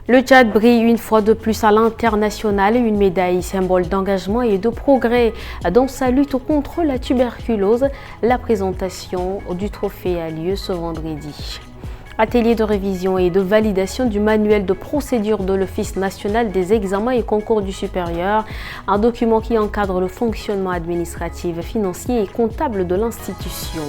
Le Tchad brille une fois de plus à l'international, une médaille symbole d'engagement et de progrès dans sa lutte contre la tuberculose. La présentation du trophée a lieu ce vendredi. Atelier de révision et de validation du manuel de procédure de l'Office national des examens et concours du supérieur, un document qui encadre le fonctionnement administratif, financier et comptable de l'institution.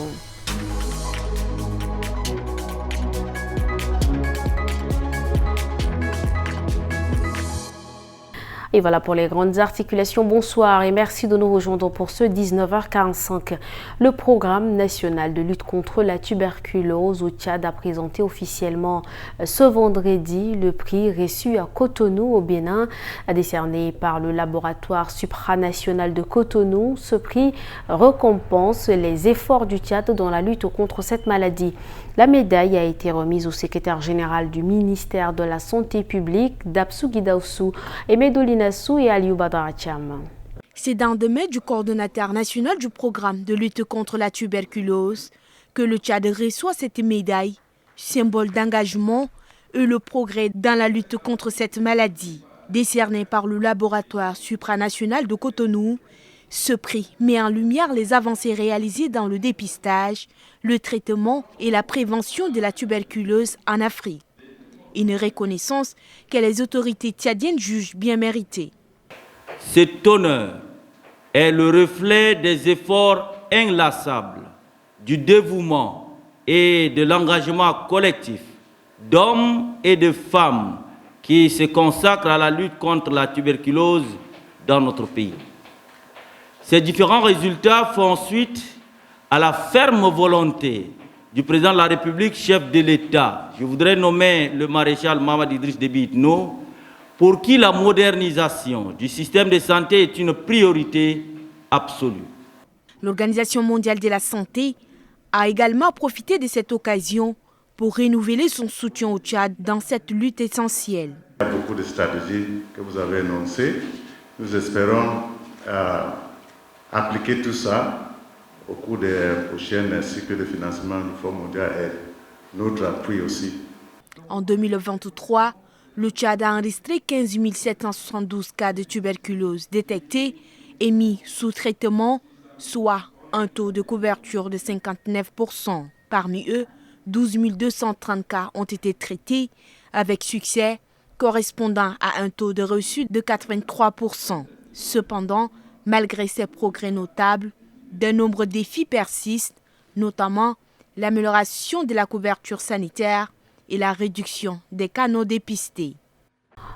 Et voilà pour les grandes articulations. Bonsoir et merci de nous rejoindre pour ce 19h45. Le programme national de lutte contre la tuberculose au Tchad a présenté officiellement ce vendredi le prix reçu à Cotonou au Bénin, décerné par le laboratoire supranational de Cotonou. Ce prix récompense les efforts du Tchad dans la lutte contre cette maladie. La médaille a été remise au secrétaire général du ministère de la Santé publique, Dapsou Guidaoussou, et Medolinassou et Aliou Badaracham. C'est d'un demain du coordonnateur national du programme de lutte contre la tuberculose que le Tchad reçoit cette médaille, symbole d'engagement et le progrès dans la lutte contre cette maladie. Décerné par le laboratoire supranational de Cotonou, ce prix met en lumière les avancées réalisées dans le dépistage, le traitement et la prévention de la tuberculose en Afrique. Une reconnaissance que les autorités tchadiennes jugent bien méritée. Cet honneur est le reflet des efforts inlassables, du dévouement et de l'engagement collectif d'hommes et de femmes qui se consacrent à la lutte contre la tuberculose dans notre pays. Ces différents résultats font suite à la ferme volonté du président de la République, chef de l'État. Je voudrais nommer le maréchal Mamad Idriss Déby Itno, pour qui la modernisation du système de santé est une priorité absolue. L'Organisation mondiale de la santé a également profité de cette occasion pour renouveler son soutien au Tchad dans cette lutte essentielle. Il y a beaucoup de stratégies que vous avez énoncées. Nous espérons appliquer tout ça au cours des prochaines cycles de financement du Fonds mondial et notre appui aussi. En 2023, le Tchad a enregistré 15 772 cas de tuberculose détectés et mis sous traitement, soit un taux de couverture de 59%. Parmi eux, 12 230 cas ont été traités avec succès, correspondant à un taux de reçu de 83%. Cependant, malgré ces progrès notables, de nombreux défis persistent, notamment l'amélioration de la couverture sanitaire et la réduction des cas non dépistés.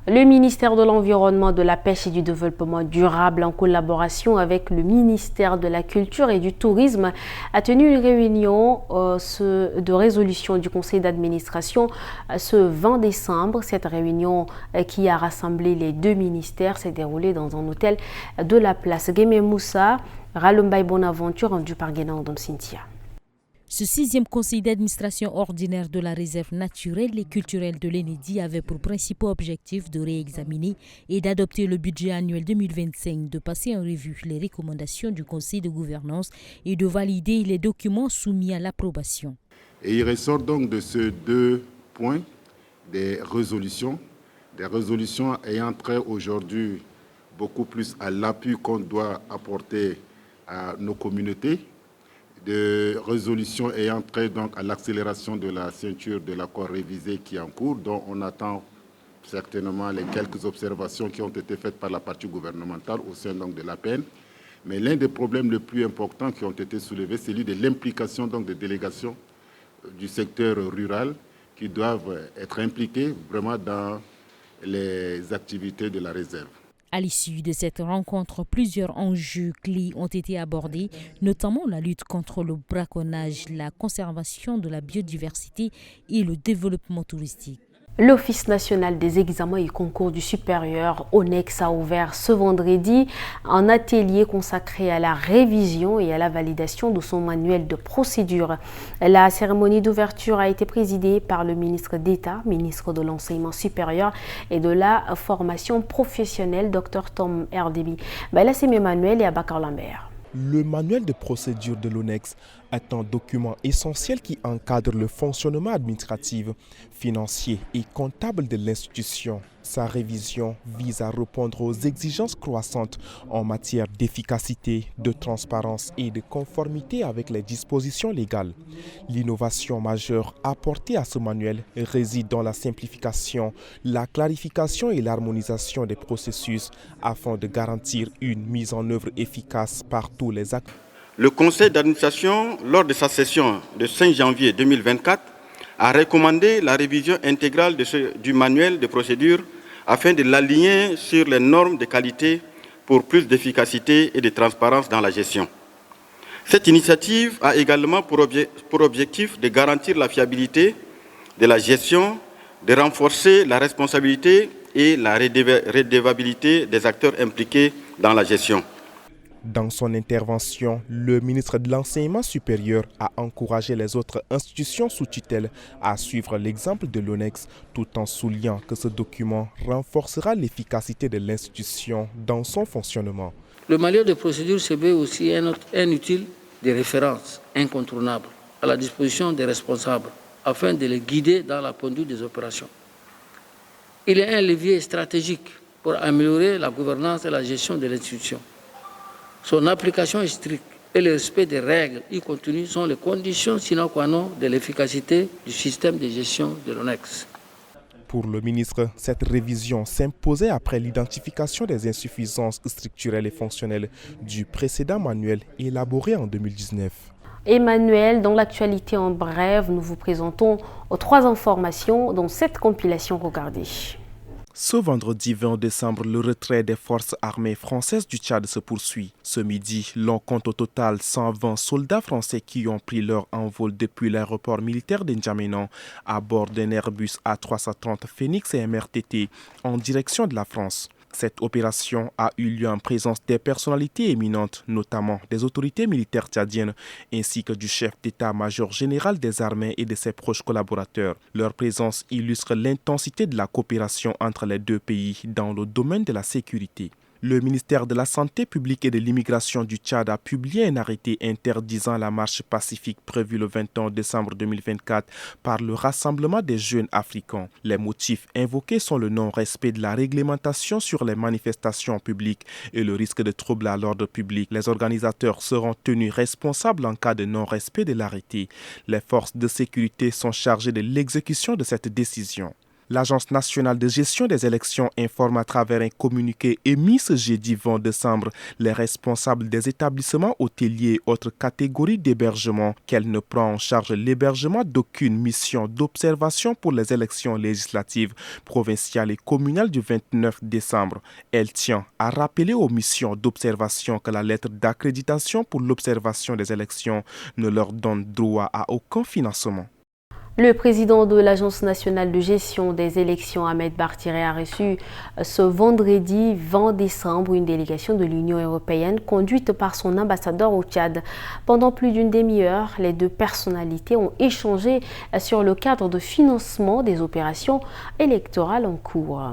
Le ministère de l'Environnement, de la Pêche et du Développement durable, en collaboration avec le ministère de la Culture et du Tourisme, a tenu une réunion de résolution du conseil d'administration ce 20 décembre. Cette réunion qui a rassemblé les deux ministères s'est déroulée dans un hôtel de la place Guémé Moussa, Ralombay Bonaventure, rendu par Guénan Cynthia. Ce 6e conseil d'administration ordinaire de la réserve naturelle et culturelle de l'Enedi avait pour principal objectif de réexaminer et d'adopter le budget annuel 2025, de passer en revue les recommandations du conseil de gouvernance et de valider les documents soumis à l'approbation. Et il ressort donc de ces deux points des résolutions ayant trait aujourd'hui beaucoup plus à l'appui qu'on doit apporter à nos communautés, de résolutions ayant trait donc à l'accélération de la ceinture de l'accord révisé qui est en cours, dont on attend certainement les quelques observations qui ont été faites par la partie gouvernementale au sein donc de l'APN. Mais l'un des problèmes les plus importants qui ont été soulevés, c'est celui de l'implication donc des délégations du secteur rural qui doivent être impliquées vraiment dans les activités de la réserve. À l'issue de cette rencontre, plusieurs enjeux clés ont été abordés, notamment la lutte contre le braconnage, la conservation de la biodiversité et le développement touristique. L'Office national des examens et concours du supérieur, ONEX, a ouvert ce vendredi un atelier consacré à la révision et à la validation de son manuel de procédure. La cérémonie d'ouverture a été présidée par le ministre d'État, ministre de l'Enseignement supérieur et de la formation professionnelle, Dr Tom Erdéby. Balassem Emmanuel et Abakar Lambert. Le manuel de procédure de l'ONEX est un document essentiel qui encadre le fonctionnement administratif, financier et comptable de l'institution. Sa révision vise à répondre aux exigences croissantes en matière d'efficacité, de transparence et de conformité avec les dispositions légales. L'innovation majeure apportée à ce manuel réside dans la simplification, la clarification et l'harmonisation des processus afin de garantir une mise en œuvre efficace par tous les acteurs. Le conseil d'administration, lors de sa session de 5 janvier 2024, a recommandé la révision intégrale du manuel de procédure afin de l'aligner sur les normes de qualité pour plus d'efficacité et de transparence dans la gestion. Cette initiative a également pour objectif de garantir la fiabilité de la gestion, de renforcer la responsabilité et la redevabilité des acteurs impliqués dans la gestion. Dans son intervention, le ministre de l'Enseignement supérieur a encouragé les autres institutions sous tutelle à suivre l'exemple de l'ONEX, tout en soulignant que ce document renforcera l'efficacité de l'institution dans son fonctionnement. Le manuel de procédure se veut aussi un outil de référence incontournable à la disposition des responsables afin de les guider dans la conduite des opérations. Il est un levier stratégique pour améliorer la gouvernance et la gestion de l'institution. Son application est stricte et le respect des règles y contenues sont les conditions sine qua non de l'efficacité du système de gestion de l'ONEX. Pour le ministre, cette révision s'imposait après l'identification des insuffisances structurelles et fonctionnelles du précédent manuel élaboré en 2019. Emmanuel, dans l'actualité en bref, nous vous présentons 3 informations dont cette compilation regardée. Ce vendredi 20 décembre, le retrait des forces armées françaises du Tchad se poursuit. Ce midi, l'on compte au total 120 soldats français qui ont pris leur envol depuis l'aéroport militaire de N'Djamena à bord d'un Airbus A330 Phoenix et MRTT en direction de la France. Cette opération a eu lieu en présence des personnalités éminentes, notamment des autorités militaires tchadiennes, ainsi que du chef d'état-major général des armées et de ses proches collaborateurs. Leur présence illustre l'intensité de la coopération entre les deux pays dans le domaine de la sécurité. Le ministère de la Santé publique et de l'immigration du Tchad a publié un arrêté interdisant la marche pacifique prévue le 21 décembre 2024 par le Rassemblement des jeunes africains. Les motifs invoqués sont le non-respect de la réglementation sur les manifestations publiques et le risque de troubles à l'ordre public. Les organisateurs seront tenus responsables en cas de non-respect de l'arrêté. Les forces de sécurité sont chargées de l'exécution de cette décision. L'Agence nationale de gestion des élections informe à travers un communiqué émis ce jeudi 20 décembre les responsables des établissements hôteliers et autres catégories d'hébergement qu'elle ne prend en charge l'hébergement d'aucune mission d'observation pour les élections législatives, provinciales et communales du 29 décembre. Elle tient à rappeler aux missions d'observation que la lettre d'accréditation pour l'observation des élections ne leur donne droit à aucun financement. Le président de l'Agence nationale de gestion des élections, Ahmed Bartiré, a reçu ce vendredi 20 décembre une délégation de l'Union européenne conduite par son ambassadeur au Tchad. Pendant plus d'une demi-heure, les deux personnalités ont échangé sur le cadre de financement des opérations électorales en cours.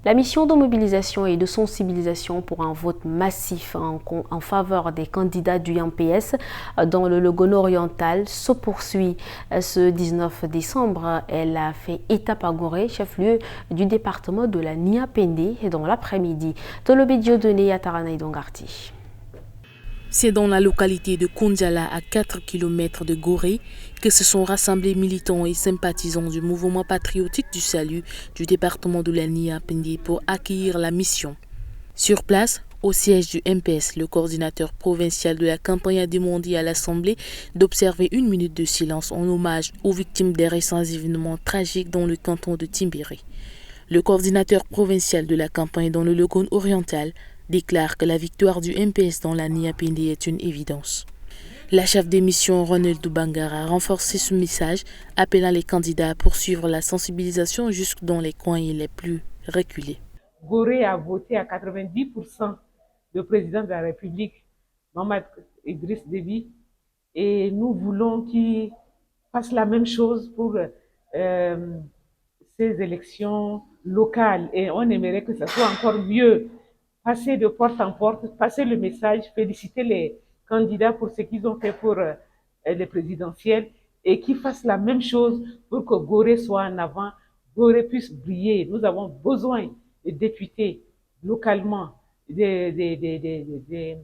La mission de mobilisation et de sensibilisation pour un vote massif en faveur des candidats du MPS dans le Logone oriental se poursuit ce 19 décembre. Elle a fait étape à Gorée, chef-lieu du département de la Nia-Pendé, dans l'après-midi. Tolobe Dieudonné à Taranaï-Dongarti. C'est dans la localité de Kondjala, à 4 km de Gorée, que se sont rassemblés militants et sympathisants du mouvement patriotique du salut du département de la Nia-Pendé pour accueillir la mission. Sur place, au siège du MPS, le coordinateur provincial de la campagne a demandé à l'Assemblée d'observer 1 minute de silence en hommage aux victimes des récents événements tragiques dans le canton de Timbéré. Le coordinateur provincial de la campagne dans le Logone oriental déclare que la victoire du MPS dans la Nia-Pendé est une évidence. La chef des missions, Ronald Bangara, a renforcé ce message, appelant les candidats à poursuivre la sensibilisation jusque dans les coins les plus reculés. Gorée a voté à 90% le président de la République, Mohamed Idriss Déby, et nous voulons qu'il fasse la même chose pour ces élections locales, et on aimerait que ça soit encore mieux. Passer de porte en porte, passer le message, féliciter candidats pour ce qu'ils ont fait pour les présidentielles et qu'ils fassent la même chose pour que Gorée soit en avant, Gorée puisse briller. Nous avons besoin de députés localement, des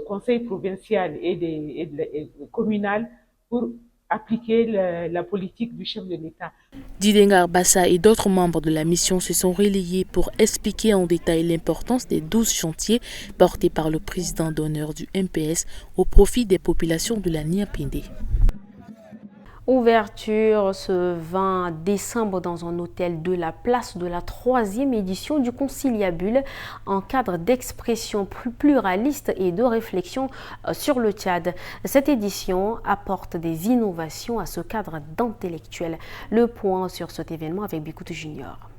conseils provinciaux et communal pour appliquer la politique du chef de l'État. Didengar Bassa et d'autres membres de la mission se sont relayés pour expliquer en détail l'importance des 12 chantiers portés par le président d'honneur du MPS au profit des populations de la Niapende. Ouverture ce 20 décembre dans un hôtel de la place de la 3e édition du Conciliabule, en cadre d'expression plus pluraliste et de réflexion sur le Tchad. Cette édition apporte des innovations à ce cadre d'intellectuels. Le point sur cet événement avec Bikoutou Junior.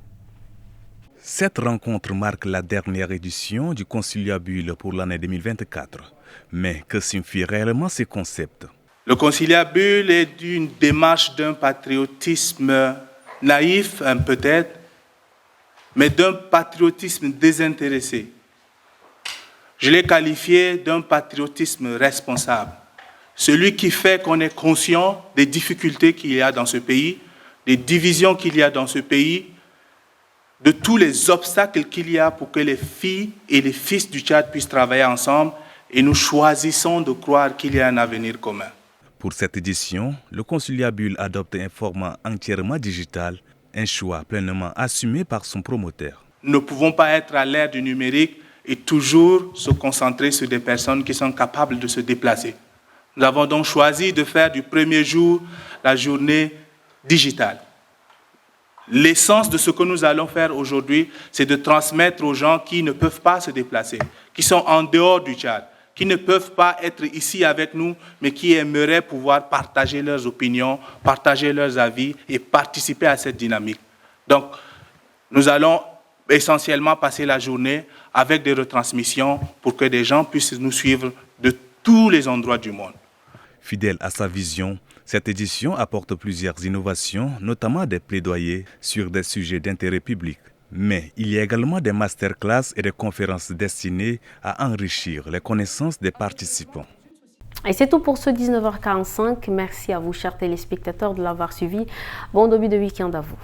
Cette rencontre marque la dernière édition du Conciliabule pour l'année 2024. Mais que signifient réellement ces concepts? Le conciliabule est d'une démarche d'un patriotisme naïf, peut-être, mais d'un patriotisme désintéressé. Je l'ai qualifié d'un patriotisme responsable. Celui qui fait qu'on est conscient des difficultés qu'il y a dans ce pays, des divisions qu'il y a dans ce pays, de tous les obstacles qu'il y a pour que les filles et les fils du Tchad puissent travailler ensemble, et nous choisissons de croire qu'il y a un avenir commun. Pour cette édition, le Conciliabule adopte un format entièrement digital, un choix pleinement assumé par son promoteur. Nous ne pouvons pas être à l'ère du numérique et toujours se concentrer sur des personnes qui sont capables de se déplacer. Nous avons donc choisi de faire du premier jour la journée digitale. L'essence de ce que nous allons faire aujourd'hui, c'est de transmettre aux gens qui ne peuvent pas se déplacer, qui sont en dehors du Tchad, qui ne peuvent pas être ici avec nous, mais qui aimeraient pouvoir partager leurs opinions, partager leurs avis et participer à cette dynamique. Donc, nous allons essentiellement passer la journée avec des retransmissions pour que des gens puissent nous suivre de tous les endroits du monde. Fidèle à sa vision, cette édition apporte plusieurs innovations, notamment des plaidoyers sur des sujets d'intérêt public. Mais il y a également des masterclass et des conférences destinées à enrichir les connaissances des participants. Et c'est tout pour ce 19h45. Merci à vous, chers téléspectateurs, de l'avoir suivi. Bon début de week-end à vous.